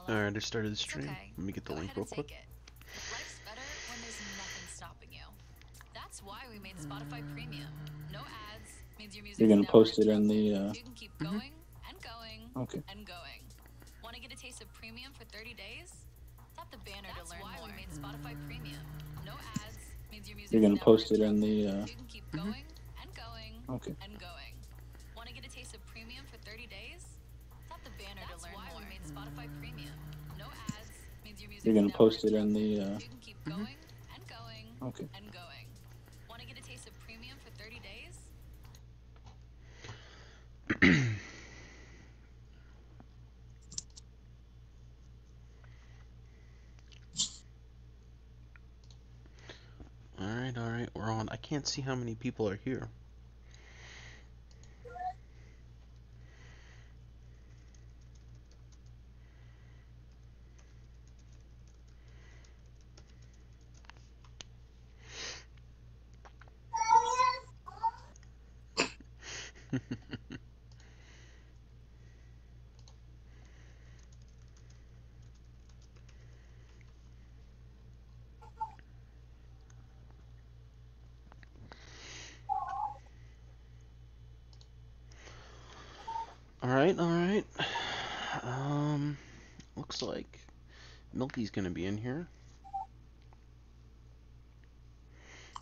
Alright, I started the stream. Let me get the link real quick. Life's better when there's nothing stopping you. That's why we made Spotify Premium. No ads means your You're music's gonna never post it in interrupted. the. So you can keep going and going Okay. and going. Want to get a taste of premium for 30 days? Tap the banner to learn more. That's why we made Spotify Premium. No ads means your You're music's gonna never post it in interrupted. the. So you can keep going and going Okay. and going. Want to get a taste of premium for 30 days? Tap the banner to learn more. That's why we made Spotify Premium. No ads means your music's You're gonna never post it in interrupted. the. So you can keep going and going Okay. and going. Want to get a taste of premium for 30 days? Alright, we're on. I can't see how many people are here. Alright. Looks like Milky's gonna be in here.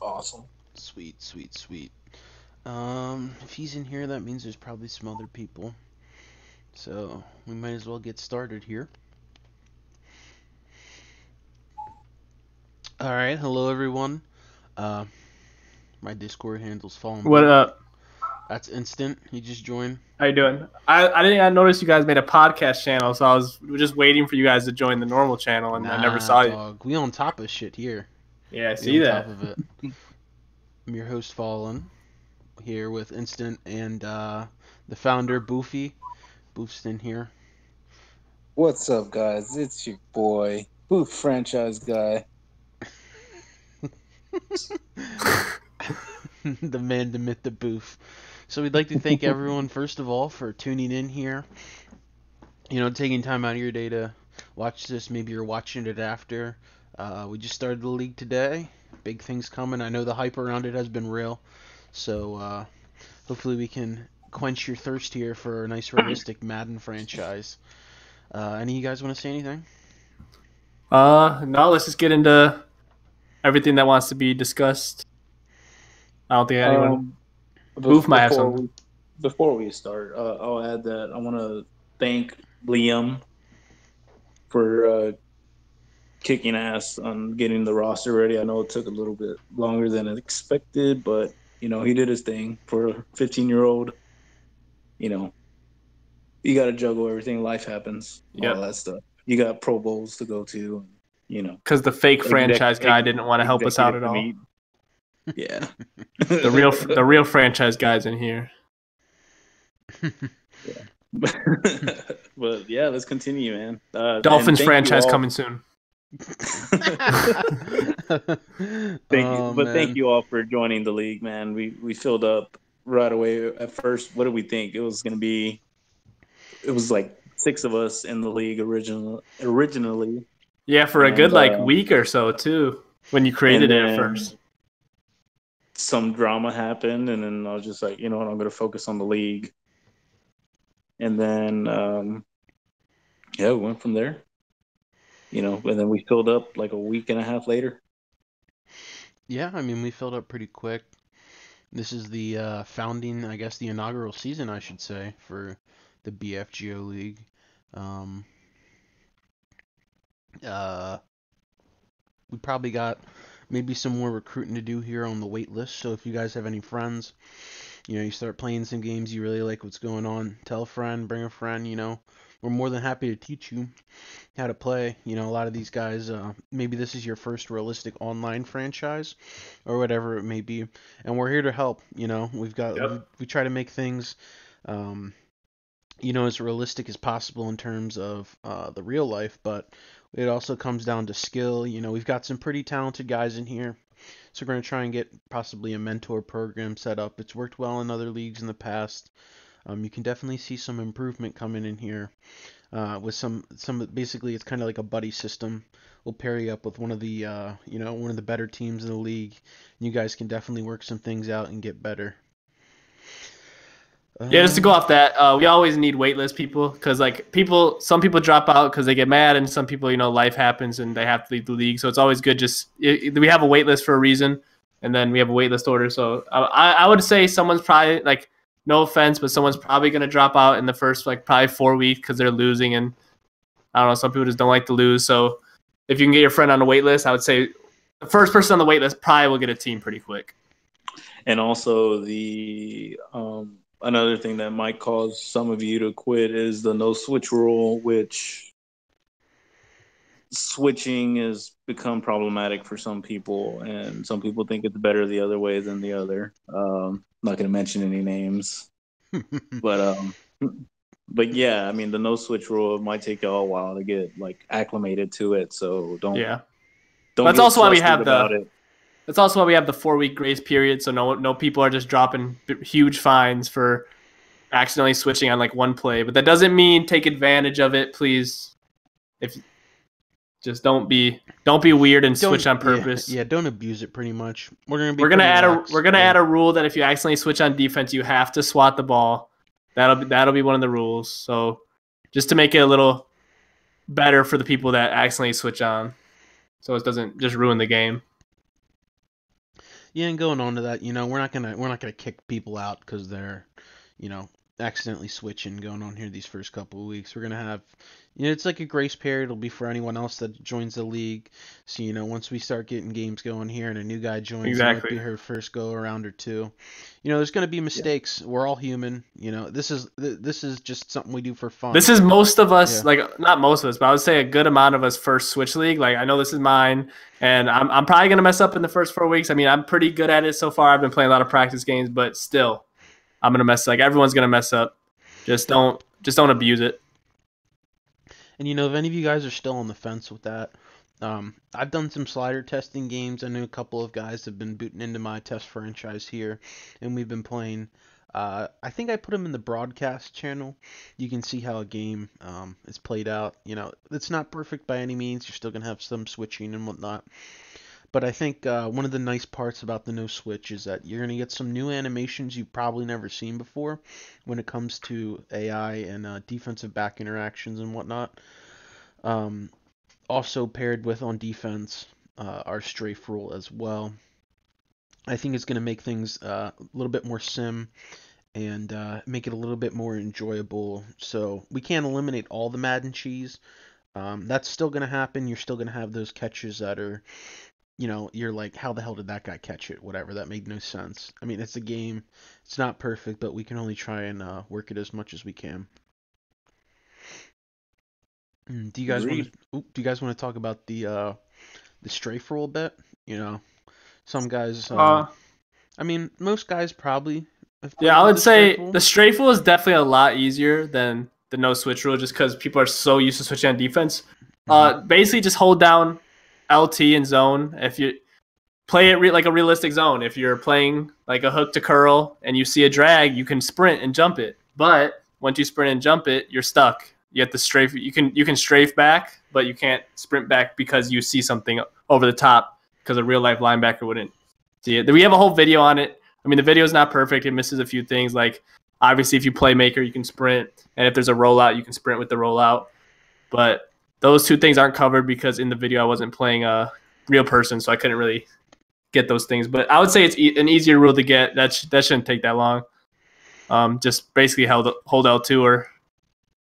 Awesome. Sweet. If he's in here, that means there's probably some other people. So, we might as well get started here. Alright, hello everyone. My Discord handle's falling. What up? That's Instant. He just joined. How you doing? I didn't notice you guys made a podcast channel, so I was just waiting for you guys to join the normal channel, and I never saw you. Dog. We on top of shit here. Yeah, I We see on that. top of it. I'm your host, Fallen, here with Instant and the founder, Boofy. Boof's in here. What's up, guys? It's your boy, Booth Franchise Guy. The man, the myth, the Boof. So we'd like to thank everyone, first of all, for tuning in here. You know, taking time out of your day to watch this. Maybe you're watching it after. We just started the league today. Big things coming. I know the hype around it has been real. So hopefully we can quench your thirst here for a nice realistic Madden franchise. Any of you guys want to say anything? No, let's just get into everything that wants to be discussed. I don't think anyone. Boof might have something. Before we start, I'll add that I want to thank Liam for kicking ass on getting the roster ready. I know it took a little bit longer than expected, but you know he did his thing for a 15-year-old. You know, you got to juggle everything. Life happens, all that stuff. You got Pro Bowls to go to, you know. Because the fake franchise guy didn't want to help us out at all. Yeah. The real franchise guy's in here. Yeah. But yeah, let's continue, man. Dolphins franchise coming soon. Thank you all for joining the league, man. We filled up right away. At first, what did we think? It was like 6 of us in the league originally. Yeah, for a good week or so too, when you created it at first. Some drama happened, and then I was just like, you know what, I'm going to focus on the league. And then, we went from there. You know, and then we filled up like a week and a half later. Yeah, I mean, we filled up pretty quick. This is the founding, I guess, the inaugural season, I should say, for the BFGO League. We probably got maybe some more recruiting to do here on the wait list. So if you guys have any friends, you know, you start playing some games, you really like what's going on, tell a friend, bring a friend, you know. We're more than happy to teach you how to play. You know, a lot of these guys, maybe this is your first realistic online franchise or whatever it may be. And we're here to help, you know. We try to make things, you know, as realistic as possible in terms of the real life, but it also comes down to skill. You know, we've got some pretty talented guys in here. So we're going to try and get possibly a mentor program set up. It's worked well in other leagues in the past. You can definitely see some improvement coming in here. with some basically it's kind of like a buddy system. We'll pair you up with one of the one of the better teams in the league. You guys can definitely work some things out and get better. Yeah, just to go off that, we always need waitlist people because some people drop out because they get mad, and some people, life happens and they have to leave the league. So it's always good. We have a waitlist for a reason, and then we have a waitlist order. So I would say someone's probably no offense, but someone's probably going to drop out in the first probably 4 weeks because they're losing, and I don't know, some people just don't like to lose. So if you can get your friend on a waitlist, I would say the first person on the waitlist probably will get a team pretty quick. And also the another thing that might cause some of you to quit is the no switch rule, which switching has become problematic for some people, and some people think it's better the other way than the other. I'm not going to mention any names, but yeah, I mean, the no switch rule might take you a while to get acclimated to it. So don't. That's also why we have That's also why we have the 4-week grace period, so no people are just dropping huge fines for accidentally switching on one play. But that doesn't mean take advantage of it, please. Just don't be weird and switch on purpose. Yeah, don't abuse it. Pretty much, we're gonna add a rule that if you accidentally switch on defense, you have to swat the ball. That'll be one of the rules. So just to make it a little better for the people that accidentally switch on, so it doesn't just ruin the game. Yeah, and going on to that, we're not gonna kick people out because they're, accidentally switching going on here these first couple of weeks. We're gonna have, it's like a grace period. It'll be for anyone else that joins the league. So once we start getting games going here and a new guy joins, it might be her first go around or two. There's gonna be mistakes. Yeah. We're all human. This is just something we do for fun. This is most of us, not most of us, but I would say a good amount of us first switch league. I know this is mine, and I'm probably gonna mess up in the first 4 weeks. I mean, I'm pretty good at it so far. I've been playing a lot of practice games, but still, I'm gonna mess. Everyone's gonna mess up. Just don't abuse it. And if any of you guys are still on the fence with that, I've done some slider testing games. I know a couple of guys have been booting into my test franchise here, and we've been playing. I think I put them in the broadcast channel. You can see how a game is played out. It's not perfect by any means. You're still gonna have some switching and whatnot. But I think one of the nice parts about the no switch is that you're going to get some new animations you've probably never seen before when it comes to AI and defensive back interactions and whatnot. Also paired with on defense, our strafe rule as well. I think it's going to make things a little bit more sim and make it a little bit more enjoyable. So we can't eliminate all the Madden cheese. That's still going to happen. You're still going to have those catches that are, you're like, how the hell did that guy catch it? Whatever, that made no sense. I mean, it's a game. It's not perfect, but we can only try and work it as much as we can. Do you guys want to talk about the strafe rule a bit? Some guys. I mean, most guys probably. Yeah, I would say the strafe rule is definitely a lot easier than the no switch rule, just because people are so used to switching on defense. Basically, just hold down LT and zone. If you play it like a realistic zone, if you're playing like a hook to curl and you see a drag, you can sprint and jump it. But once you sprint and jump it, you're stuck. You have to strafe. You can strafe back, but you can't sprint back because you see something over the top, because a real life linebacker wouldn't see it. We have a whole video on it. I mean, the video is not perfect. It misses a few things. Like, obviously, if you play maker, you can sprint, and if there's a rollout, you can sprint with the rollout. But those two things aren't covered because in the video I wasn't playing a real person, so I couldn't really get those things. But I would say it's an easier rule to get. That shouldn't take that long. Just basically hold L2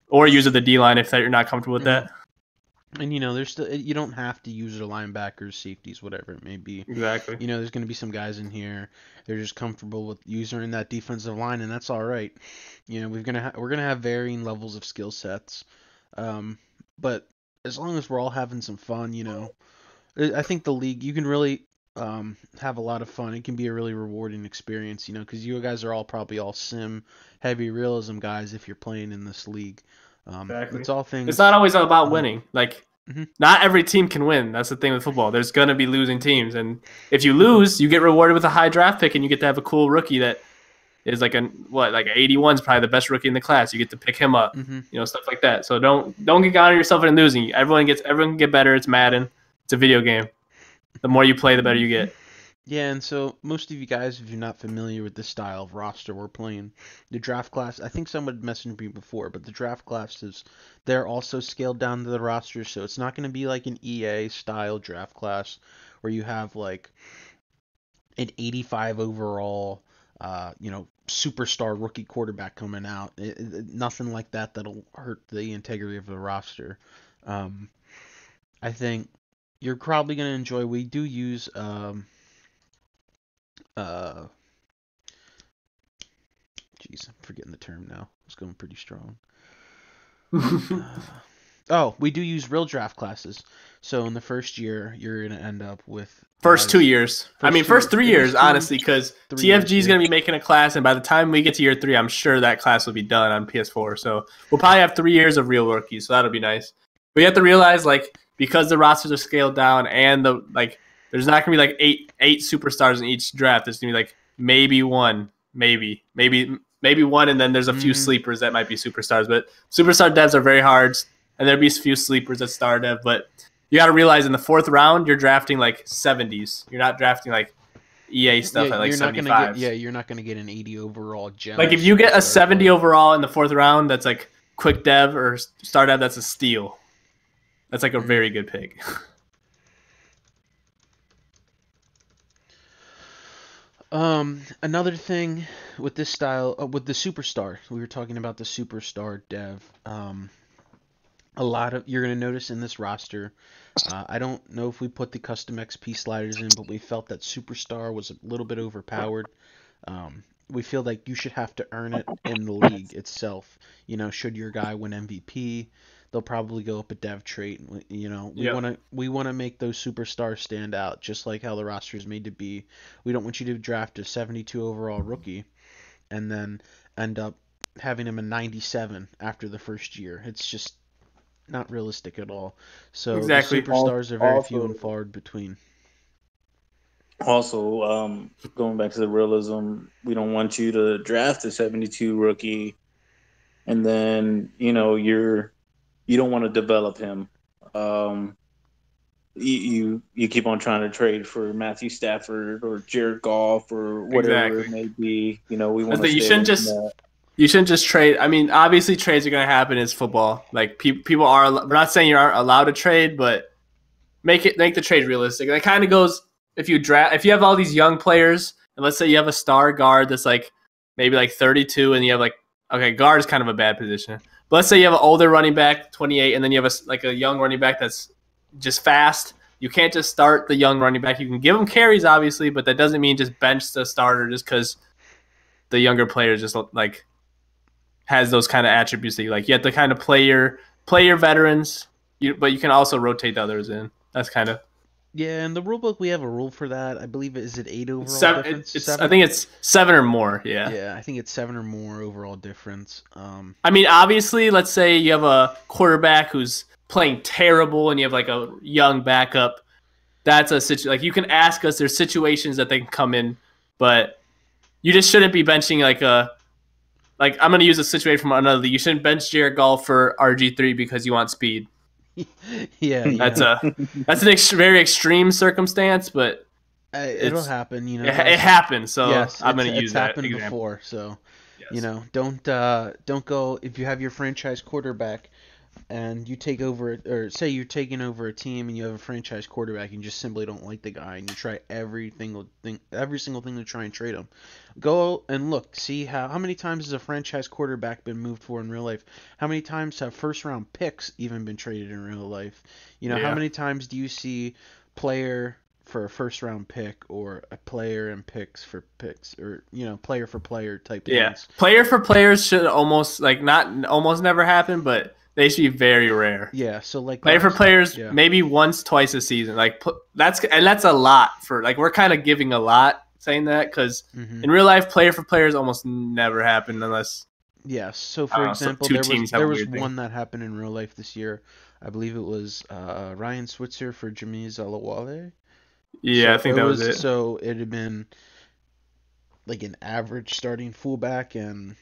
or use the D line if you're not comfortable with that. And there's still, you don't have to use the linebackers, safeties, whatever it may be. Exactly. There's going to be some guys in here they're just comfortable with using that defensive line, and that's all right. We're gonna have varying levels of skill sets, but as long as we're all having some fun, I think the league, you can really have a lot of fun. It can be a really rewarding experience, because you guys are probably all sim, heavy realism guys if you're playing in this league. Exactly. It's all things. It's not always about winning. Not every team can win. That's the thing with football. There's gonna be losing teams, and if you lose, you get rewarded with a high draft pick, and you get to have a cool rookie that is like an 81 is probably the best rookie in the class. You get to pick him up, Mm-hmm. stuff like that. So don't get down on yourself and losing. Everyone can get better. It's Madden. It's a video game. The more you play, the better you get. Yeah, and so most of you guys, if you're not familiar with the style of roster we're playing, the draft class, I think someone messaged me before, but the draft classes, they're also scaled down to the roster, so it's not going to be like an EA style draft class where you have like an 85 overall, superstar rookie quarterback coming out. Nothing like that that'll hurt the integrity of the roster. Um, I think you're probably going to enjoy. We do use uh, jeez, I'm forgetting the term now. It's going pretty strong. We do use real draft classes. So in the first year, you're going to end up with First 2 years. First 3 years, honestly, because TFG is going to be making a class, and by the time we get to year 3, I'm sure that class will be done on PS4. So we'll probably have 3 years of real rookies, so that'll be nice. But you have to realize, because the rosters are scaled down and there's not going to be eight superstars in each draft. There's going to be maybe one, maybe one, and then there's a few sleepers that might be superstars. But superstar devs are very hard, and there'll be a few sleepers at star dev. But you got to realize in the 4th round, you're drafting 70s. You're not drafting EA stuff at 75s. You're not gonna get an 80 overall gem. If you get a 70 overall in the 4th round, that's quick dev or star dev. That's a steal. That's a very good pick. Another thing with this style, with the superstar, we were talking about the superstar dev. A lot of you're gonna notice in this roster. I don't know if we put the custom XP sliders in, but we felt that superstar was a little bit overpowered. We feel like you should have to earn it in the league itself. Should your guy win MVP, they'll probably go up a dev trait. We want to make those superstars stand out, just like how the roster is made to be. We don't want you to draft a 72 overall rookie and then end up having him a 97 after the first year. It's just not realistic at all. So exactly. The superstars are very few and far between. Also, going back to the realism, we don't want you to draft a 72 rookie and then you don't want to develop him. You keep on trying to trade for Matthew Stafford or Jared Goff or whatever it may be. We want to. You shouldn't just trade. I mean, obviously trades are going to happen. It's football. People are. We're not saying you aren't allowed to trade, but make the trade realistic. And it kind of goes if you have all these young players, and let's say you have a star guard that's maybe 32, and you have guard is kind of a bad position. But let's say you have an older running back, 28, and then you have a young running back that's just fast. You can't just start the young running back. You can give him carries, obviously, but that doesn't mean just bench the starter just because the younger player just has those kind of attributes that you like. You have to kind of play your veterans, but you can also rotate the others in. That's kind of. Yeah, in the rulebook we have a rule for that. I believe is it 8 overall difference? I think it's 7 or more. Yeah. Yeah, I think it's 7 or more overall difference. I mean, obviously, let's say you have a quarterback who's playing terrible, and you have a young backup. That's a situation. You can ask us. There's situations that they can come in, but you just shouldn't be benching I'm going to use a situation from another league. You shouldn't bench Jared Goff for RG3 because you want speed. Yeah. That's an very extreme circumstance, but it'll happen. It happens. So yes, I'm going to use that happened example. before. So don't go if you have your franchise quarterback and you take over, or say you're taking over a team and you have a franchise quarterback and you just simply don't like the guy and you try every single thing to try and trade him. Go and look, see how many times has a franchise quarterback been moved for in real life? How many times have first round picks even been traded in real life? How many times do you see player for a first round pick or a player and picks for picks, or player for player type things? Player for players should almost not almost never happen, but they should be very rare. Yeah, so player for players, maybe once, twice a season. That's a lot for we're kind of giving a lot saying that because in real life, player for players almost never happen unless. Yes. So for example, there was one that happened in real life this year. I believe it was Ryan Switzer for Jamiz Alawale. Yeah, I think that was it. So it had been like an average starting fullback and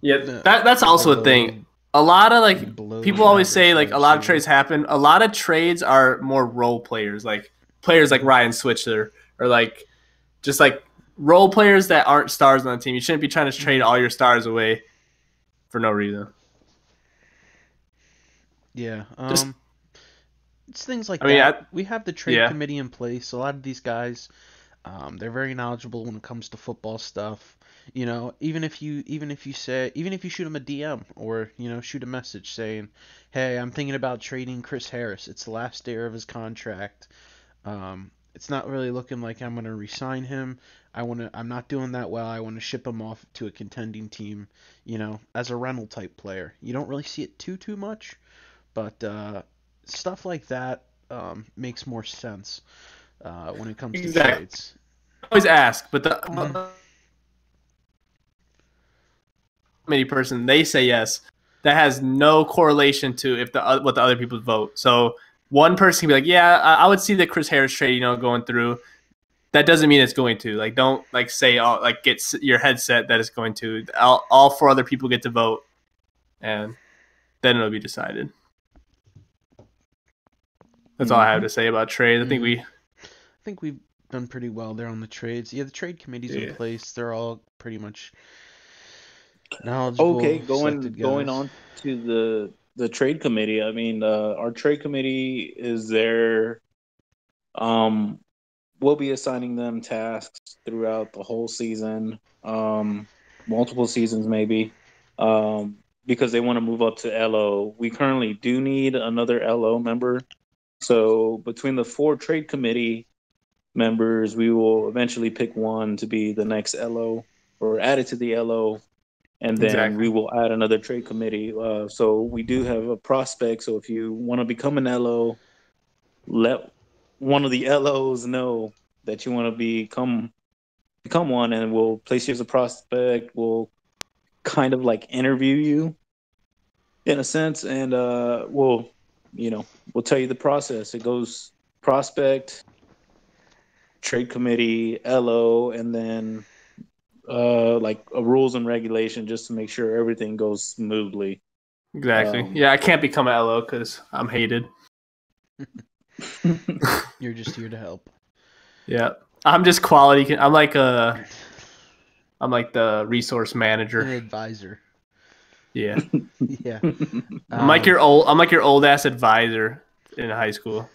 Yeah, that's also a thing. A lot of like below people always average say like wide a lot of receiver. trades happen. A lot of trades are more role players, like players like Ryan Switzer or like just like role players that aren't stars on the team. You shouldn't be trying to trade all your stars away for no reason. Yeah. Just It's things like I mean, that. We have the trade yeah, committee in place. A lot of these guys, they're very knowledgeable when it comes to football stuff. You know, even if you shoot them a DM or shoot a message saying, "Hey, I'm thinking about trading Chris Harris. It's the last year of his contract. It's not really looking like I'm gonna re-sign him. I'm not doing that well. I want to ship him off to a contending team. As a rental type player. You don't really see it too much, but stuff like that makes more sense when it comes to exactly. trades. Always ask, but Mhm. the committee person they say yes. That has no correlation to if what the other people vote. So one person can be like, yeah, I would see the Chris Harris trade, going through. That doesn't mean it's going to. Like, don't like say get your headset that it's going to. All four other people get to vote, and then it'll be decided. That's all I have to say about trade. I think we. I think we've done pretty well there on the trades. Yeah, the trade committee's in place. They're all pretty much Okay, knowledgeable, selected going guys. on to the trade committee. I mean, our trade committee is there. Um, we'll be assigning them tasks throughout the whole season, multiple seasons maybe, because they want to move up to LO. We currently do need another LO member. So between the 4 trade committee members, we will eventually pick one to be the next LO or add it to the LO, and then Exactly. we will add another trade committee. So we do have a prospect. So if you want to become an LO, let one of the LOs know that you want to become one, and we'll place you as a prospect. We'll kind of like interview you in a sense, and we'll tell you the process. It goes prospect, trade committee, LO, and then like a rules and regulation just to make sure everything goes smoothly. Exactly. Yeah, I can't become an LO because I'm hated. You're just here to help. Yeah, I'm just quality. I'm like the resource manager. An advisor. Yeah. Yeah. I'm like your old ass advisor in high school.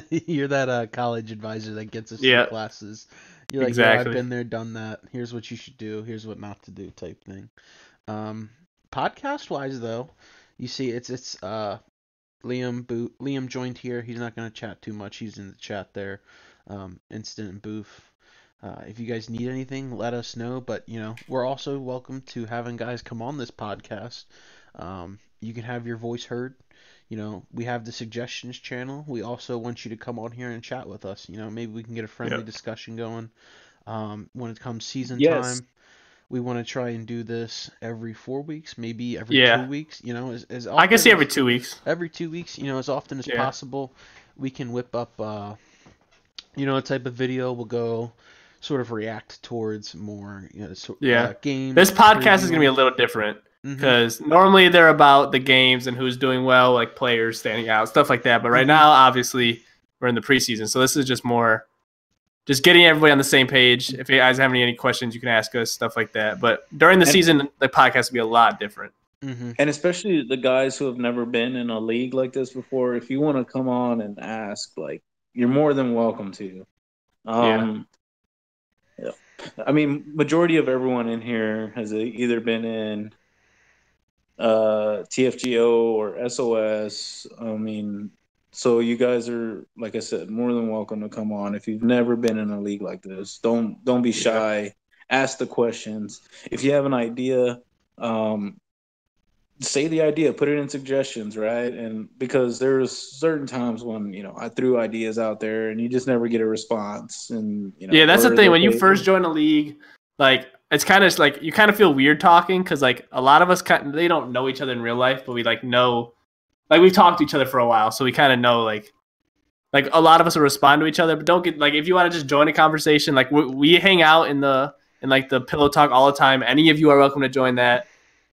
You're that college advisor that gets us through Yeah, classes. You're like, yo, I've exactly. been there, done that. Here's what you should do. Here's what not to do, type thing. Um, Podcast wise, though, you see, it's Liam joined here. He's not gonna chat too much. He's in the chat there. Instant and Booth. If you guys need anything, let us know. But we're also welcome to having guys come on this podcast. You can have your voice heard. We have the suggestions channel. We also want you to come on here and chat with us. Maybe we can get a friendly discussion going. When it comes season Yes. time, we want to try and do this every 4 weeks, maybe every Yeah. 2 weeks. As I can often see every as 2 weeks. every 2 weeks. As often as Yeah. possible, we can whip up. A type of video will go sort of react towards more. Yeah. Games. This podcast is gonna be a previewing. little different Mhm. because normally they're about the games and who's doing well, like players standing out, stuff like that. But right now, obviously, we're in the preseason, so this is just more just getting everybody on the same page. If you guys have any questions, you can ask us, stuff like that. But during the season, the podcast will be a lot different. And especially the guys who have never been in a league like this before, if you want to come on and ask, like, you're more than welcome to. Yeah. I mean, majority of everyone in here has either been in TFGO or SOS. I mean, so you guys are, like I said, more than welcome to come on. If you've never been in a league like this, don't be shy. Ask the questions. If you have an idea, say the idea, put it in suggestions, right? And because there's certain times when I threw ideas out there and you just never get a response, and Yeah, that's the or thing. they'll When you say, first join a league, like it's kind of like you kind of feel weird talking because like a lot of us they don't know each other in real life, but we like know, like we've talked to each other for a while, so we kind of know like a lot of us will respond to each other. But don't get like if you want to just join a conversation, like we hang out in the and like the pillow talk all the time. Any of you are welcome to join that.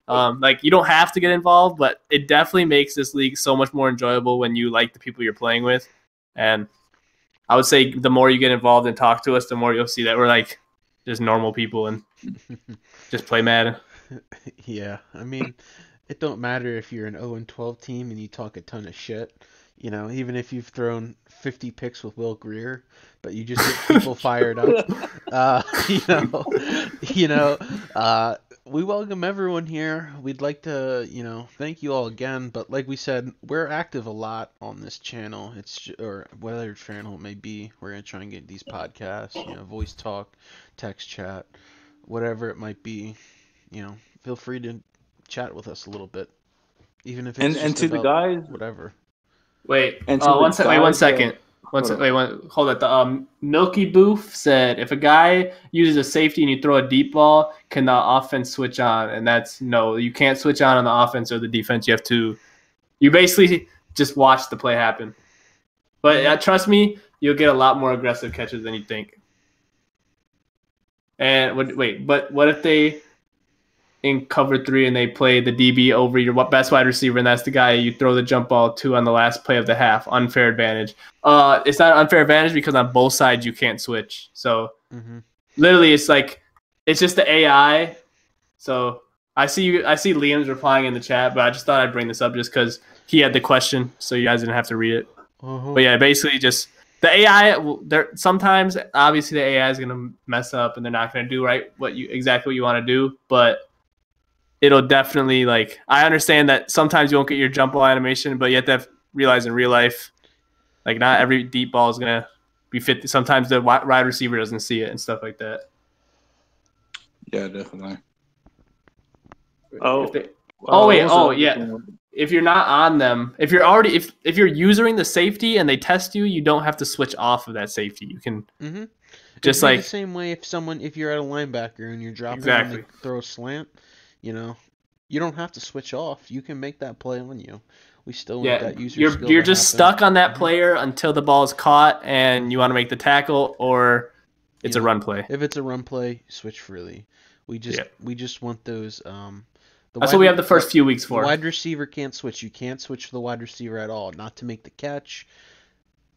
Like you don't have to get involved, but it definitely makes this league so much more enjoyable when you like the people you're playing with. And I would say the more you get involved and talk to us, the more you'll see that we're like just normal people and just play Madden. Yeah, I mean, it don't matter if you're an 0-12 team and you talk a ton of shit. You know, even if you've thrown 50 picks with Will Greer, but you just get people fired up. Uh, you know, you know, uh, we welcome everyone here. We'd like to, thank you all again. But like we said, we're active a lot on this channel. Or whatever channel it may be. We're gonna try and get these podcasts, voice talk, text chat, whatever it might be. Feel free to chat with us a little bit, even if it's And just to the about guys, whatever. Wait, and to the one second. Wait, one guys, second. Hold it. The Milky Booth said if a guy uses a safety and you throw a deep ball, can the offense switch on? And that's no, you can't switch on the offense or the defense. You basically just watch the play happen. But trust me, you'll get a lot more aggressive catches than you think. And but what if they in cover 3 and they play the DB over your best wide receiver, and that's the guy you throw the jump ball to on the last play of the half? Unfair advantage. It's not an unfair advantage because on both sides you can't switch. So literally, it's just the AI. So I see Liam's replying in the chat, but I just thought I'd bring this up just because he had the question, so you guys didn't have to read it. But yeah, basically just the AI. Sometimes obviously the AI is gonna mess up and they're not gonna do exactly what you want to do, but it'll definitely I understand that sometimes you won't get your jump ball animation, but you have to realize in real life, not every deep ball is gonna be 50. Sometimes the wide receiver doesn't see it and stuff like that. Yeah, definitely. If you're not on them, if you're using the safety and they test you, you don't have to switch off of that safety. You can just the same way if you're at a linebacker and you're dropping and they throw a slant, you don't have to switch off. You can make that play on you. We still want that user skill. You're just stuck on that player until the ball is caught and you want to make the tackle, or it's a run play. If it's a run play, switch freely. We just want those. That's what we have the first few weeks for. The wide receiver can't switch. You can't switch the wide receiver at all. Not to make the catch.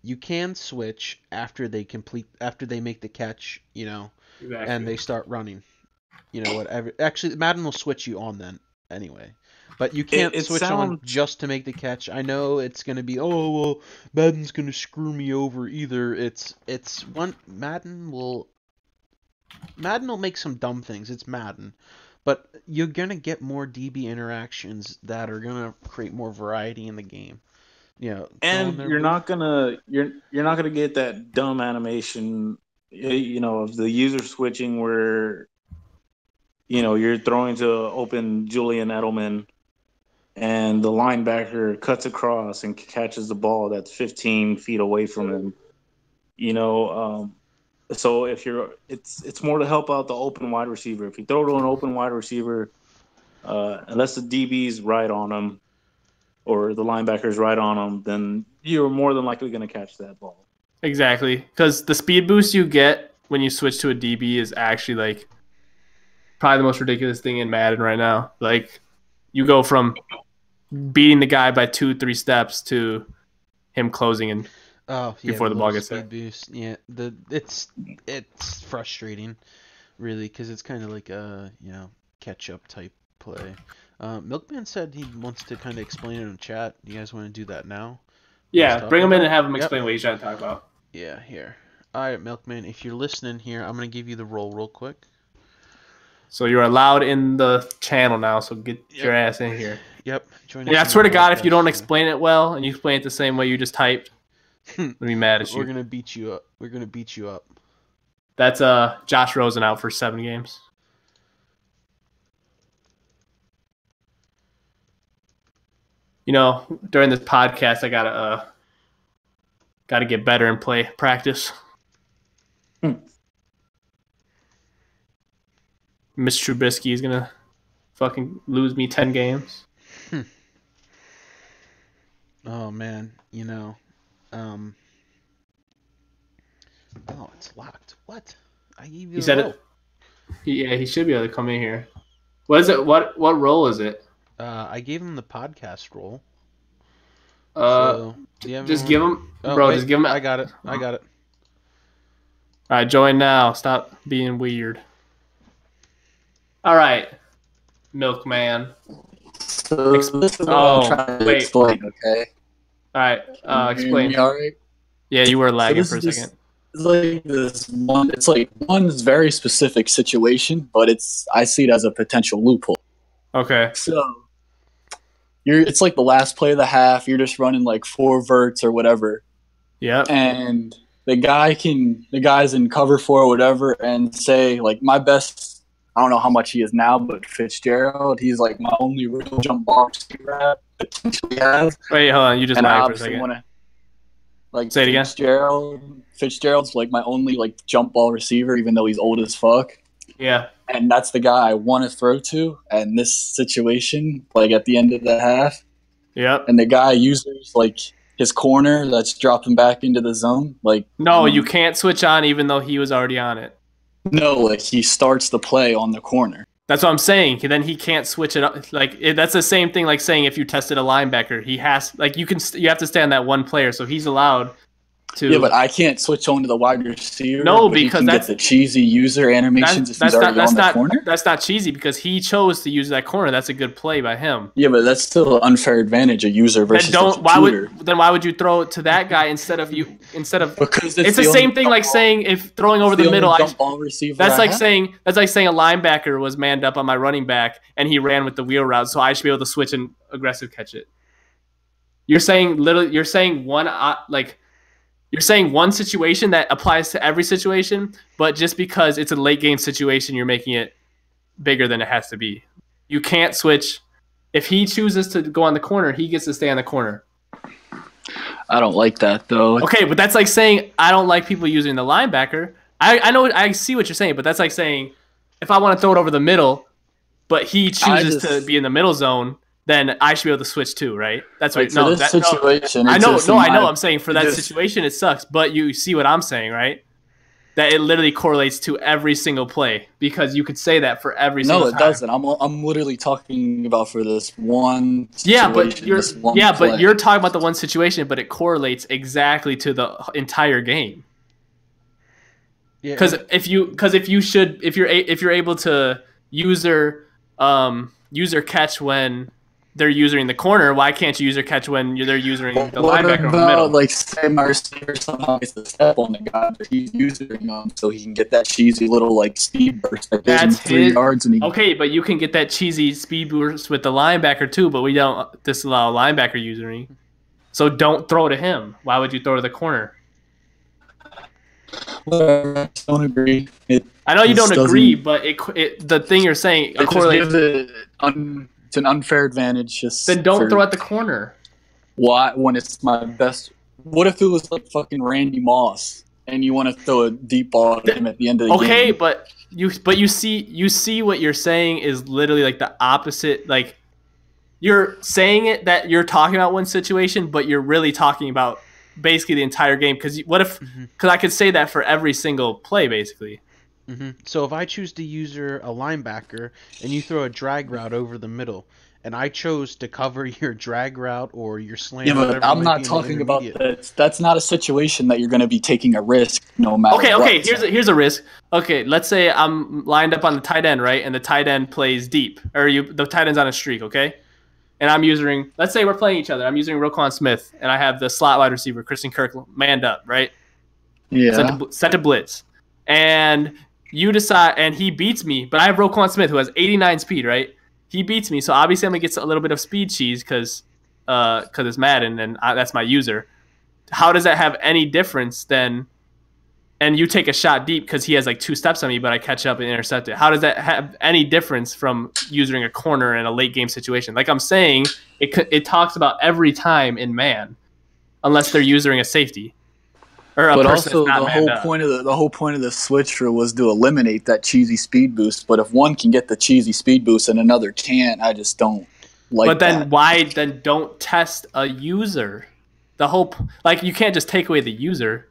You can switch after they make the catch, and they start running. Whatever. Actually, Madden will switch you on then anyway. But you can't switch on just to make the catch. I know it's going to be, Madden's going to screw me over either. Madden will make some dumb things. It's Madden. But you're going to get more DB interactions that are going to create more variety in the game. And you're not gonna get that dumb animation, of the user switching where, you're throwing to open Julian Edelman, and the linebacker cuts across and catches the ball that's 15 feet away from him. So it's more to help out the open wide receiver. If you throw to an open wide receiver, unless the DB's right on him, or the linebacker's right on them, then you're more than likely going to catch that ball. Exactly. Because the speed boost you get when you switch to a DB is actually probably the most ridiculous thing in Madden right now. You go from beating the guy by 2-3 steps to him closing in before the ball gets there. Boost. Yeah, it's frustrating, really, because it's kind of like a catch up type play. Milkman said he wants to kind of explain it in chat. Do you guys want to do that now? Yeah, bring him in and have him explain what he's trying to talk about. Yeah, here. All right, Milkman, if you're listening here, I'm going to give you the role real quick. So you're allowed in the channel now, so get your ass in here. Yep. I swear to God, if you don't explain it well and you explain it the same way you just typed, I'm going to be mad at you. We're going to beat you up. That's Josh Rosen out for 7 games. During this podcast, I gotta get better and practice. Miss Trubisky is gonna fucking lose me 10 games. Oh man, it's locked. What? I gave you. You said it. He should be able to come in here. What is it? What role is it? I gave him the podcast role. Uh, So do you have just anyone? give him, Oh, bro. wait, Just give him. I got it. I got it. All right, join now. Stop being weird. All right, Milkman. So this is what I'm trying to explain, okay? All right, explain. All right. Yeah, you were lagging So for a second. It's like this one. It's like one very specific situation, but I see it as a potential loophole. Okay. So it's like the last play of the half. You're just running like 4 verts or whatever. Yep. And the guy's in cover 4 or whatever, and say like my best. I don't know how much he is now, but Fitzgerald, he's like my only real jump ball receiver I potentially have. Wait, hold on. You just lagged for a second. Like say it again. Fitzgerald's like my only like jump ball receiver, even though he's old as fuck. Yeah. And that's the guy I want to throw to. And this situation, like at the end of the half, yep. And the guy uses like his corner that's dropping back into the zone. Like no, you can't switch on even though he was already on it. No, like he starts the play on the corner. That's what I'm saying. Then he can't switch it up. Like that's the same thing. Like saying if you tested a linebacker, he has like you have to stay on that one player, so he's allowed to. Yeah, but I can't switch on to the wide receiver. No, because that's the cheesy user animations. That's not cheesy because he chose to use that corner. That's a good play by him. Yeah, but that's still an unfair advantage a user versus why would you throw it to that guy instead of because it's the same thing like saying if throwing over the middle. That's like saying a linebacker was manned up on my running back and he ran with the wheel route, so I should be able to switch and aggressive catch it. You're saying one situation that applies to every situation, but just because it's a late game situation, you're making it bigger than it has to be. You can't switch. If he chooses to go on the corner, he gets to stay on the corner. I don't like that, though. Okay, but that's like saying I don't like people using the linebacker. I know, I see what you're saying, but that's like saying if I want to throw it over the middle, but he chooses to be in the middle zone, then I should be able to switch too, right? That's right. Situation. I know. I'm saying for that situation, it sucks. But you see what I'm saying, right? That it literally correlates to every single play because you could say that for every single time. No, it doesn't. I'm literally talking about for this one situation. Yeah, but you're talking about the one situation, but it correlates exactly to the entire game. Yeah. Because if you're able to user catch when they're using the corner, why can't you user catch when they're using the linebacker in the middle? Like say my receiver somehow gets a step on the guy, but he's using them so he can get that cheesy little like speed burst that gives him 3 yards. Okay, but you can get that cheesy speed burst with the linebacker too, but we don't disallow linebacker usering. So don't throw to him. Why would you throw to the corner? Whatever, I don't agree. I know you don't agree, but the thing you're saying correlates. It's an unfair advantage. Then don't throw at the corner. Why? When it's my best. What if it was like fucking Randy Moss and you want to throw a deep ball at him at the end of the game? Okay, but you see what you're saying is literally like the opposite. Like you're saying it that you're talking about one situation, but you're really talking about basically the entire game. Because I could say that for every single play, basically. Mm-hmm. So if I choose to user a linebacker and you throw a drag route over the middle, and I chose to cover your drag route or your slant, yeah, but I'm not talking about that. That's not a situation that you're going to be taking a risk no matter what. Okay. Here's a risk. Okay, let's say I'm lined up on the tight end, right, and the tight end plays deep, or the tight end's on a streak, okay, and I'm using. Let's say we're playing each other. I'm using Roquan Smith, and I have the slot wide receiver Christian Kirk manned up, right? Yeah. Set to blitz, and you decide, and he beats me, but I have Roquan Smith who has 89 speed, right? He beats me, so obviously I'm gonna get a little bit of speed cheese because it's Madden, and that's my user. How does that have any difference then? And you take a shot deep because he has like 2 steps on me, but I catch up and intercept it. How does that have any difference from using a corner in a late game situation? Like I'm saying, it talks about every time in man, unless they're using a safety. But also the whole point of the switch rule was to eliminate that cheesy speed boost. But if one can get the cheesy speed boost and another can't, I just don't like. But then why then don't test a user? The whole you can't just take away the user.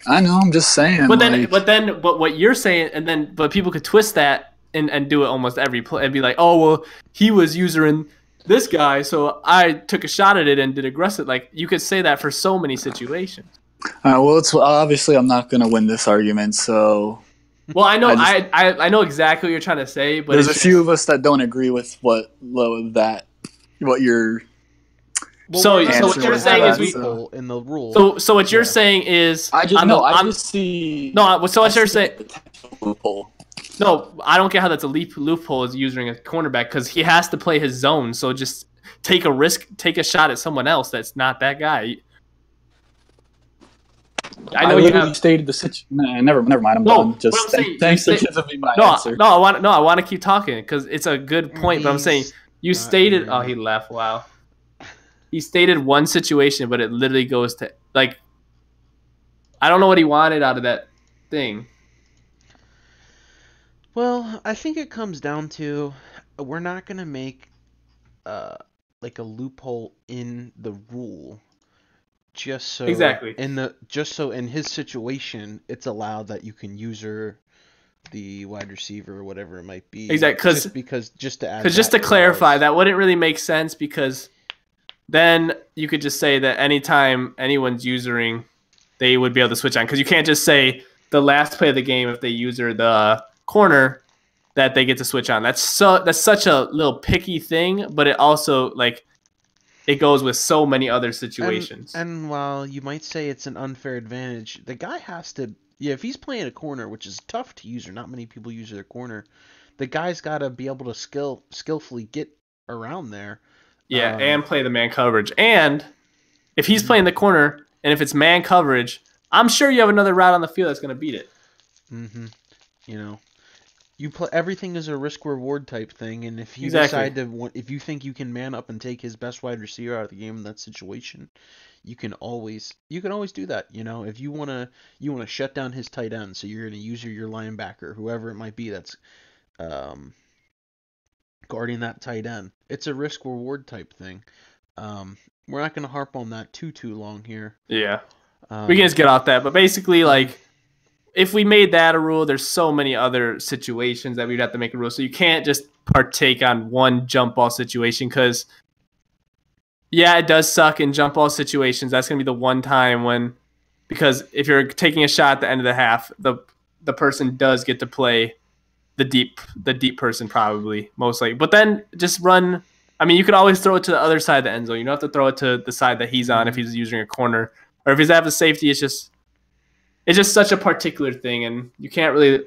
I know. I'm just saying. But what you're saying, but people could twist that and do it almost every play and be like, oh well, he was using this guy, so I took a shot at it and did aggressive. Like you could say that for so many situations. All right, well, it's obviously I'm not gonna win this argument, so. Well, I know I know exactly what you're trying to say, but there's a few of us that don't agree with what you're. So what you're saying is in the rule. So what you're saying is I just see. No, so what you're saying. No, I don't get how that's a loophole is using a cornerback because he has to play his zone. So just take a risk, take a shot at someone else that's not that guy. I know you stated the situation. Never mind. I'm done. Just thanks for giving me my answer. I want to keep talking because it's a good point. But I'm saying you stated. Oh, he left. Wow. He stated one situation, but it literally goes to like. I don't know what he wanted out of that thing. Well, I think it comes down to we're not gonna make like a loophole in the rule. Just so in his situation, it's allowed that you can user the wide receiver or whatever it might be. Exactly, just to clarify, that wouldn't really make sense because then you could just say that anytime anyone's usering, they would be able to switch on because you can't just say the last play of the game if they user the corner that they get to switch on. That's such a little picky thing, but it also like. It goes with so many other situations. And while you might say it's an unfair advantage, the guy has to... Yeah, if he's playing a corner, which is tough to use, or not many people use their corner, the guy's got to be able to skillfully get around there. Yeah, and play the man coverage. And if he's playing the corner, and if it's man coverage, I'm sure you have another route on the field that's going to beat it. Mm-hmm. You know... everything is a risk reward type thing, and if you decide to, if you think you can man up and take his best wide receiver out of the game in that situation, you can always do that. You know, if you wanna shut down his tight end, so you're gonna use your linebacker, whoever it might be that's guarding that tight end. It's a risk reward type thing. We're not gonna harp on that too long here. Yeah, we can just get off that, but basically like. If we made that a rule, there's so many other situations that we'd have to make a rule. So you can't just partake on one jump ball situation because, yeah, it does suck in jump ball situations. That's going to be the one time because if you're taking a shot at the end of the half, the person does get to play the deep person probably, most likely. But then just run. I mean, you could always throw it to the other side of the end zone. You don't have to throw it to the side that he's on if he's using a corner. Or if he's at the safety, it's just such a particular thing, and you can't really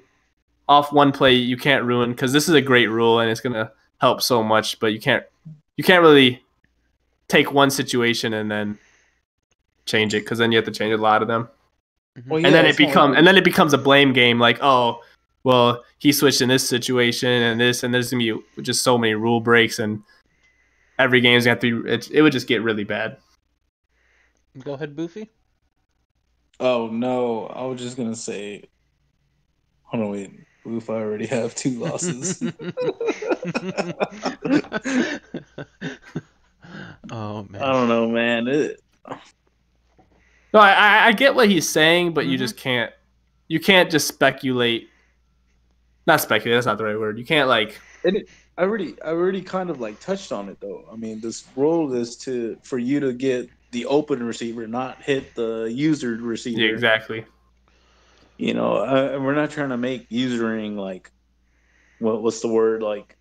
off one play you can't ruin because this is a great rule and it's gonna help so much. But you can't really take one situation and then change it because then you have to change a lot of them. Well, yeah, and then it becomes a blame game. Like, oh, well, he switched in this situation and there's gonna be just so many rule breaks and every game's gonna have to be. It would just get really bad. Go ahead, Boofy. Oh, no. I was just going to say... Hold on, wait. Boof, I already have 2 losses. Oh, man. I don't know, man. No, I get what he's saying, but you just can't... You can't just speculate... Not speculate, that's not the right word. You can't, like... I already kind of, like, touched on it, though. I mean, this rule is for you to get... the open receiver, not hit the user receiver. Yeah, exactly. You know, we're not trying to make usering like, what's the word? Like,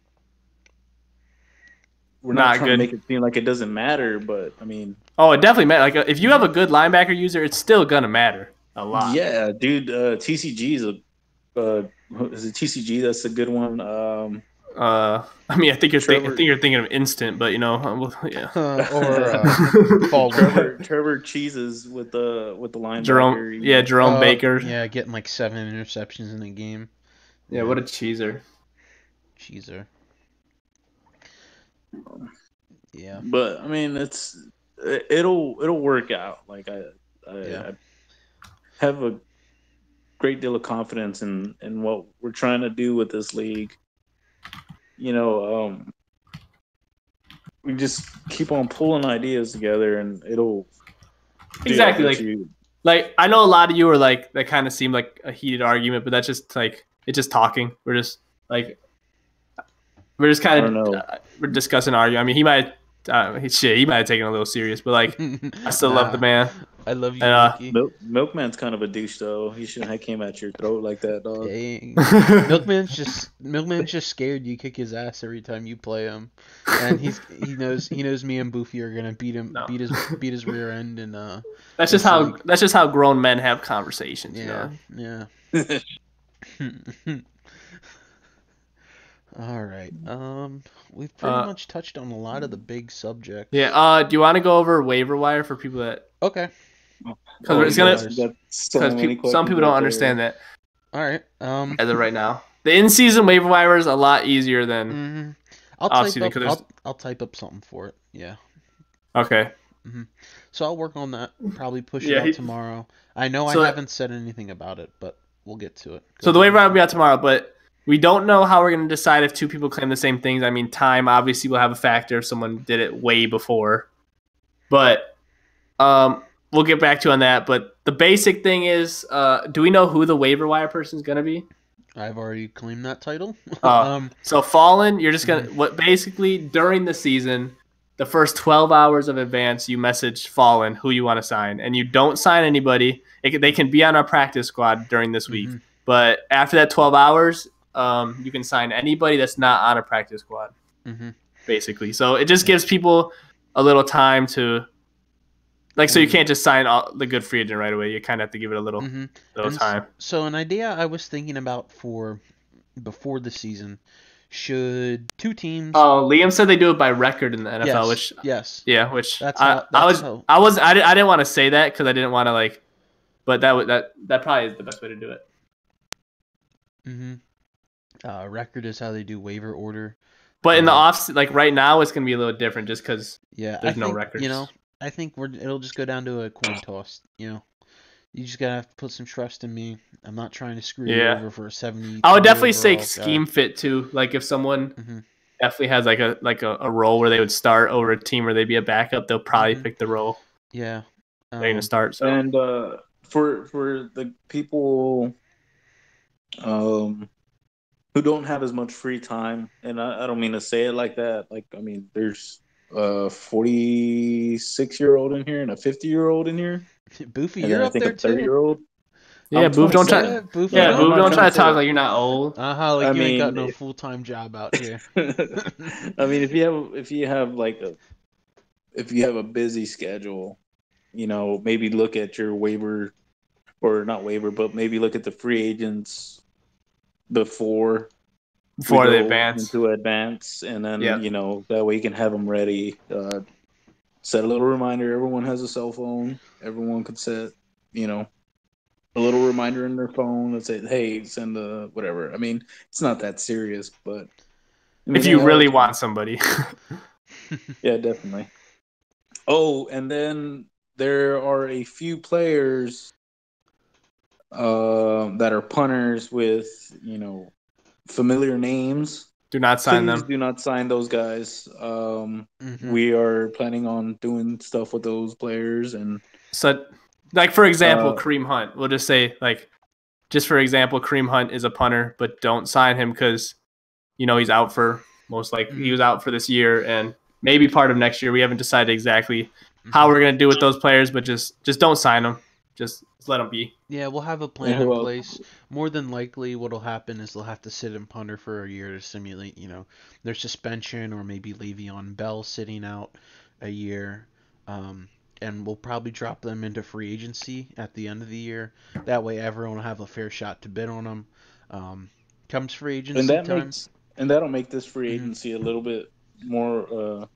we're not trying to make it seem like it doesn't matter, but I mean... Oh, it definitely matters. Like, if you have a good linebacker user, it's still gonna matter a lot. Yeah, dude, TCG is is it TCG? That's a good one. I mean, I think you're thinking of instant, but you know, yeah. Trevor cheeses with the linebacker. Jerome Baker. Yeah, getting like 7 interceptions in a game. Yeah, what a cheeser. Yeah, but I mean, it'll work out. Like I have a great deal of confidence in what we're trying to do with this league. You know, we just keep on pulling ideas together, and it'll exactly like I know a lot of you are like that kind of seemed like a heated argument, but that's just like it's just talking. We're just I kind don't know. of we're discussing arguing. I mean, he might he might have taken it a little serious, but like I still love the Nah, man. I love you, And Mikey. Milkman's kind of a douche though. He shouldn't have came at your throat like that, dog. Dang. Milkman's just scared you kick his ass every time you play him, and he knows me and Boofy are gonna No. beat his rear end, and that's this league. that's just how grown men have conversations. Yeah, You know? yeah. All right. We've pretty much touched on a lot of the big subjects. Yeah. Do you want to go over waiver wire for people that Okay. because it's gonna You got so because many some questions people don't right understand there. that All right. as of right now. The in-season waiver wire is a lot easier than Mhm. I'll off-season type up. because I'll type up something for it. Yeah. okay. So I'll work on that. Probably push Yeah, it out tomorrow. I know so I haven't said anything about it, but we'll get to it. So the waiver wire will be out tomorrow, but we don't know how we're going to decide if two people claim the same things. I mean, time obviously will have a factor if someone did it way before. But we'll get back to you on that. But the basic thing is, do we know who the waiver wire person is going to be? I've already claimed that title. So Fallen, you're just going to what basically during the season, the first 12 hours of advance, you message Fallen who you want to sign, and you don't sign anybody. They can be on our practice squad during this week, but after that 12 hours, you can sign anybody that's not on a practice squad, basically. So it just gives people a little time to, like, so you can't just sign the good free agent right away. You kind of have to give it a little time. So an idea I was thinking about for before the season, should two teams? Oh, Liam said they do it by record in the NFL, which that's I didn't want to say that because I didn't want to like, but that probably is the best way to do it. Record is how they do waiver order. But in the off, like right now, it's gonna be a little different just because there's no records. You know, I think it'll just go down to a coin toss. You know, you just gotta have to put some trust in me. I'm not trying to screw you over for a 70. I would definitely say scheme fit too. Like if someone definitely has like a role where they would start over a team where they'd be a backup, they'll probably pick the role. Yeah, they're gonna start. So. And for the people who don't have as much free time, and I don't mean to say it like that. Like, I mean, there's a 46-year-old in here and a 50-year-old in here. Boofy, and you're I up think there a 30-year-old. Yeah, Boof, don't try. Boof, don't try to talk like you're not old. Like you ain't got no full-time job out here. I mean, if you have a busy schedule, you know, maybe look at your waiver, or not waiver, but maybe look at the free agents before they advance into advance, and then you know, that way you can have them ready. Set a little reminder. Everyone has a cell phone. Everyone could set, you know, a little reminder in their phone that say, "Hey, send a whatever." I mean, it's not that serious, but I mean, if you really want somebody, yeah, definitely. Oh, and then there are a few players that are punters with, you know, familiar names. Do not sign Please them. do not sign those guys. We are planning on doing stuff with those players, and so, like for example, Kareem Hunt. We'll just say, like, just for example, Kareem Hunt is a punter, but don't sign him because, you know, he's out for most likely he was out for this year and maybe part of next year. We haven't decided exactly how we're gonna do with those players, but just don't sign them. Just let them be. Yeah, we'll have a plan in place. More than likely, what'll happen is they'll have to sit in punter for a year to simulate, you know, their suspension, or maybe Le'Veon Bell sitting out a year. And we'll probably drop them into free agency at the end of the year. That way, everyone will have a fair shot to bid on them. Comes free agency time, and that'll make this free agency a little bit more,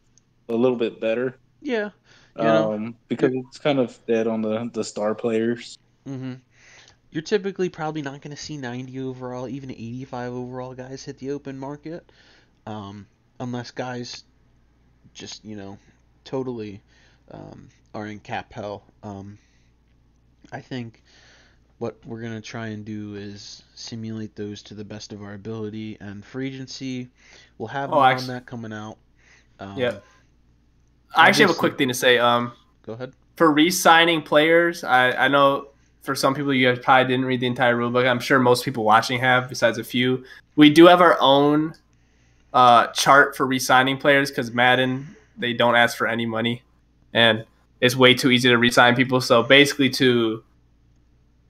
a little bit better. Yeah. You know, because it's kind of dead on the star players. You're typically probably not going to see 90 overall, even 85 overall guys hit the open market, unless guys just, you know, totally are in cap hell. I think what we're going to try and do is simulate those to the best of our ability, and free agency, we'll have more on that coming out. I actually have a quick thing to say. Go ahead. for re-signing players, I know for some people you guys probably didn't read the entire rulebook. I'm sure most people watching have, besides a few. We do have our own chart for re-signing players because Madden, they don't ask for any money, and it's way too easy to re-sign people. So basically, to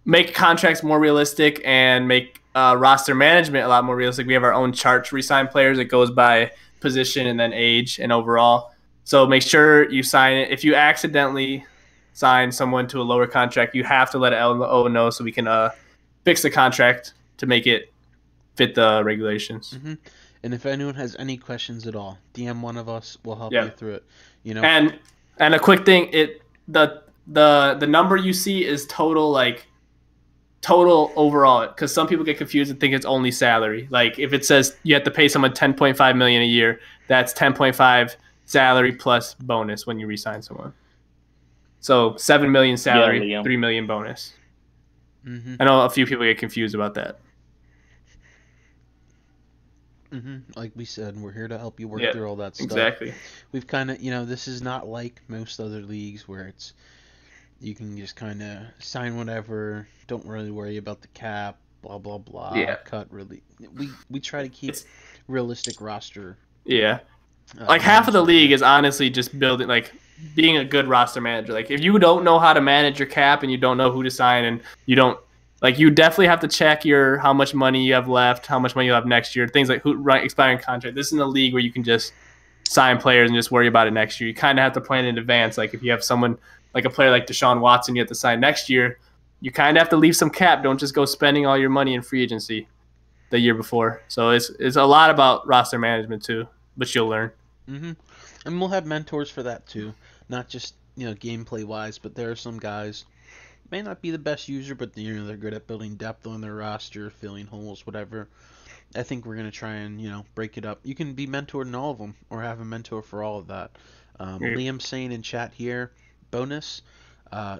make contracts more realistic and make roster management a lot more realistic, we have our own chart to re-sign players. It goes by position and then age and overall. So make sure you sign it. If you accidentally sign someone to a lower contract, you have to let LO know so we can fix the contract to make it fit the regulations. Mm-hmm. And if anyone has any questions at all, DM one of us. We'll help Yeah. you through it. You know. And a quick thing, the number you see is total overall, because some people get confused and think it's only salary. Like if it says you have to pay someone $10.5 million a year, that's 10.5 salary plus bonus when you re-sign someone. So $7 million salary, Liam. $3 million bonus. Mm-hmm. I know a few people get confused about that. Mm-hmm. Like we said, we're here to help you work Yeah, through all that stuff. Exactly. We've kind of, this is not like most other leagues where it's you can just kind of sign whatever, don't really worry about the cap, blah blah blah. Yeah. Cut really. We try to keep realistic roster. Yeah. Like half of the league is honestly just building, like being a good roster manager. Like if you don't know how to manage your cap and you don't know who to sign and you don't, like, you definitely have to check how much money you have left, how much money you have next year, things like expiring contract. This isn't a league where you can just sign players and just worry about it next year. You kind of have to plan in advance. Like if you have someone like a player like Deshaun Watson you have to sign next year, you kind of have to leave some cap. Don't just go spending all your money in free agency the year before. So it's a lot about roster management too, which you'll learn. Mm-hmm. And we'll have mentors for that too, not just gameplay wise, but there are some guys may not be the best user, but they're good at building depth on their roster, filling holes, whatever. I think we're gonna try and break it up. You can be mentored in all of them, or have a mentor for all of that. Liam's saying in chat here, bonus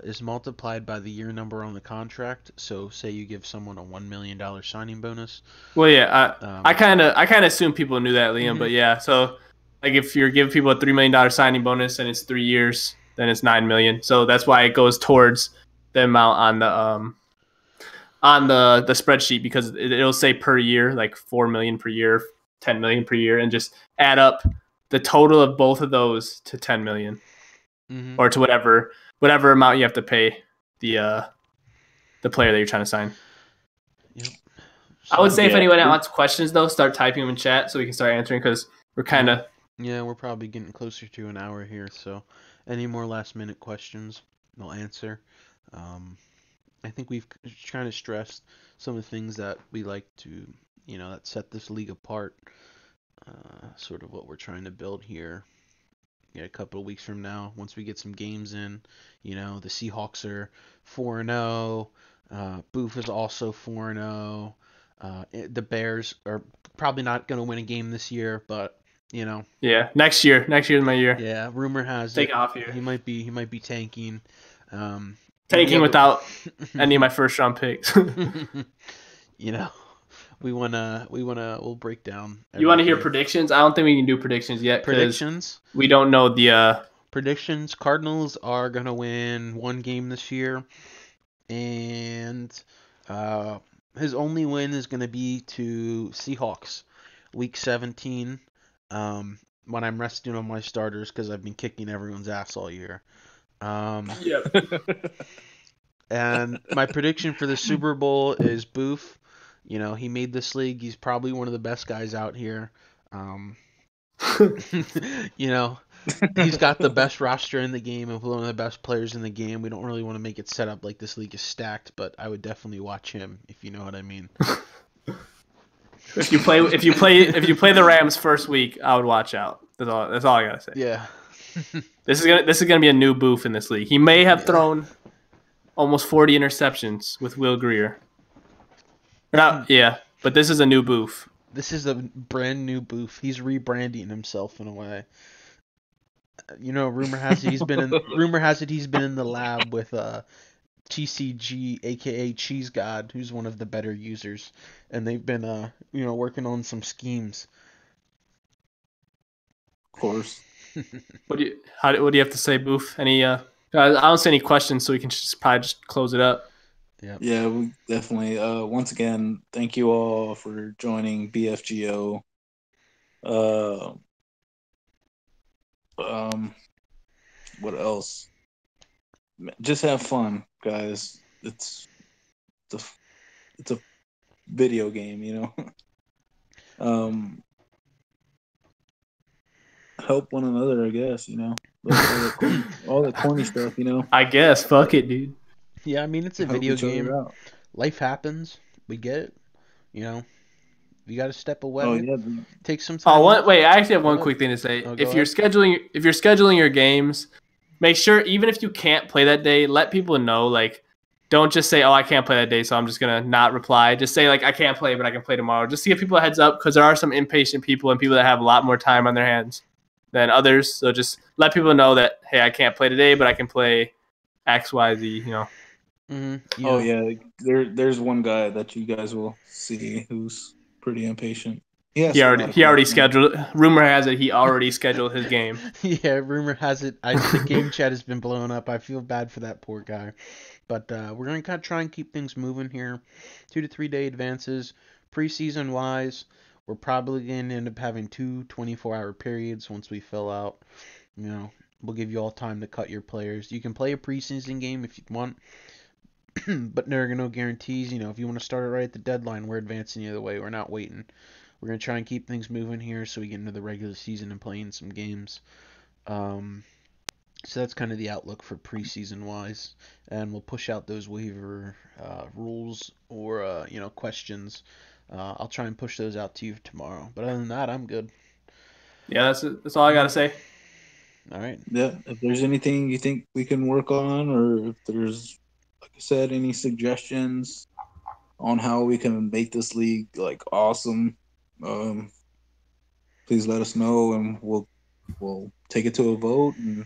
is multiplied by the year number on the contract. So say you give someone a $1 million signing bonus. Well, yeah, I kind of assume people knew that, Liam, but yeah. So like if you're giving people a $3 million signing bonus and it's 3 years, then it's $9 million. So that's why it goes towards the amount on the spreadsheet, because it'll say per year, like 4 million per year, 10 million per year, and just add up the total of both of those to 10 million, or to whatever amount you have to pay the player that you're trying to sign. Yep. So, I would say if anyone wants questions though, start typing them in chat so we can start answering, because we're kind of we're probably getting closer to an hour here. So any more last minute questions, we'll answer. I think we've kind of stressed some of the things that we like to, that set this league apart. Sort of what we're trying to build here. A couple of weeks from now, once we get some games in, the Seahawks are 4-0. Boof is also 4-0. The Bears are probably not going to win a game this year, but yeah, next year is my year. Yeah, rumor has Take it off here. He might be tanking. Tanking without any of my first round picks. We'll break down. You want to hear predictions? I don't think we can do predictions yet. Predictions? We don't know the predictions. Cardinals are gonna win one game this year, and his only win is gonna be to Seahawks, Week 17. When I'm resting on my starters because I've been kicking everyone's ass all year. Yep. And my prediction for the Super Bowl is Boof. He made this league. He's probably one of the best guys out here. He's got the best roster in the game and one of the best players in the game. We don't really want to make it set up like this league is stacked, but I would definitely watch him, if you know what I mean. If you play the Rams first week, I would watch out. That's all I gotta say. Yeah. This is gonna be a new Boof in this league. He may have thrown almost 40 interceptions with Will Greer. But this is a new Boof. This is a brand new Boof. He's rebranding himself in a way. Rumor has it he's been in the lab with TCG, aka Cheese God, who's one of the better users, and they've been working on some schemes. Of course. What do you have to say, Boof? Any Guys, I don't see any questions, so we can probably just close it up. Yep. Yeah, we definitely. Once again, thank you all for joining BFGO. What else? Just have fun, guys. A, it's a video game, you know. Help one another, I guess. You know, all the corny stuff. You know, I guess. Fuck it, dude. Yeah, I mean it's a help video each other game. out. Life happens. We get it. You know, you got to step Oh away. yeah, Take some Oh, time off. wait. I actually have Go one ahead. quick thing to say. Oh, go If you're ahead. scheduling your games, make sure even if you can't play that day, let people know. Like, don't just say, "Oh, I can't play that day, so I'm just gonna not reply." Just say like, "I can't play, but I can play tomorrow." Just to give people a heads up, because there are some impatient people and people that have a lot more time on their hands than others. So just let people know that, hey, I can't play today, but I can play X, Y, Z. You know. Mm-hmm. oh yeah. There's one guy that you guys will see who's pretty impatient. He He asks a lot already of he already questions. scheduled. Rumor has it he already scheduled his game. Yeah, rumor has it. The game chat has been blowing up. I feel bad for that poor guy. But we're going to kind of try and keep things moving here. 2 to 3 day advances. Preseason wise, we're probably going to end up having 2 24-hour periods once we fill out. You know, we'll give you all time to cut your players. You can play a preseason game if you want, but there are no guarantees. You know, if you want to start it right at the deadline, we're advancing the other way. We're not waiting. We're going to try and keep things moving here so we get into the regular season and playing some games. Um, so that's kind of the outlook for preseason wise, and we'll push out those waiver rules or questions. I'll try and push those out to you tomorrow. But other than that, I'm good. Yeah, that's all I gotta say. All right. Yeah, if there's anything you think we can work on, or if there's, like I said, any suggestions on how we can make this league like awesome, um, please let us know, and we'll take it to a vote, and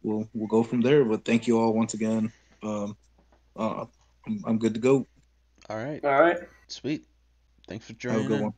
we'll go from there. But thank you all once again. Um, I'm good to go. All right. All right. Sweet. Thanks for Have a joining good in. one.